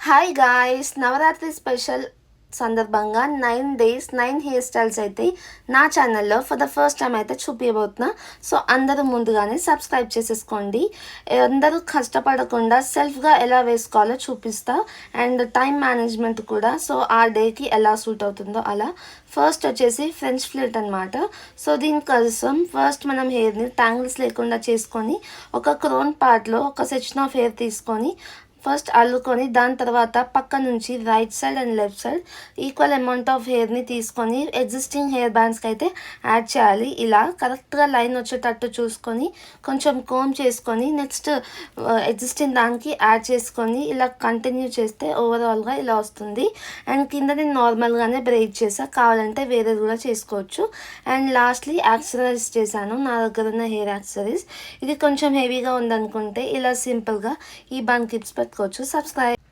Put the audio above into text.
Hi guys, Navratri special సందర్భంగా 9 days 9 hair styles అయితే నా ఛానల్లో ఫర్ ద ఫస్ట్ టైం అయితే చూపించబోతున్నా. సో అందరూ ముందుగానే సబ్స్క్రైబ్ చేసేసుకోండి. అందరూ కష్టపడకుండా సెల్ఫ్గా ఎలా వేసుకోవాలో చూపిస్తా, అండ్ టైం మేనేజ్మెంట్ కూడా. సో ఆ డేకి ఎలా సూట్ అవుతుందో అలా. ఫస్ట్ వచ్చేసి ఫ్రెంచ్ ఫ్లిట్ అనమాట. సో దీనికోసం ఫస్ట్ మనం హెయిర్ని ట్యాంగిల్స్ లేకుండా చేసుకొని ఒక క్రోన్ పార్ట్లో ఒక సెక్షన్ ఆఫ్ హెయిర్ తీసుకొని ఫస్ట్ అల్లుకొని దాని తర్వాత పక్క నుంచి right side and left side equal amount of హెయిర్ని తీసుకొని ఎగ్జిస్టింగ్ హెయిర్ బ్యాండ్స్కి అయితే యాడ్ చేయాలి. ఇలా కరెక్ట్గా లైన్ వచ్చేటట్టు చూసుకొని కొంచెం కోమ్ చేసుకొని నెక్స్ట్ ఎగ్జిస్టింగ్ దానికి యాడ్ చేసుకొని ఇలా కంటిన్యూ చేస్తే ఓవరాల్గా ఇలా వస్తుంది. అండ్ కింద నేను నార్మల్గానే బ్రేక్ చేసా, కావాలంటే వేరేది కూడా చేసుకోవచ్చు. అండ్ లాస్ట్లీ యాక్సెసరీస్ చేశాను, నా దగ్గర ఉన్న హెయిర్ యాక్సెసరీస్. ఇది కొంచెం హెవీగా ఉందనుకుంటే ఇలా సింపుల్గా ఈ బన్ కిప్స్ పెట్టుకోవచ్చు. సబ్స్క్రైబ్.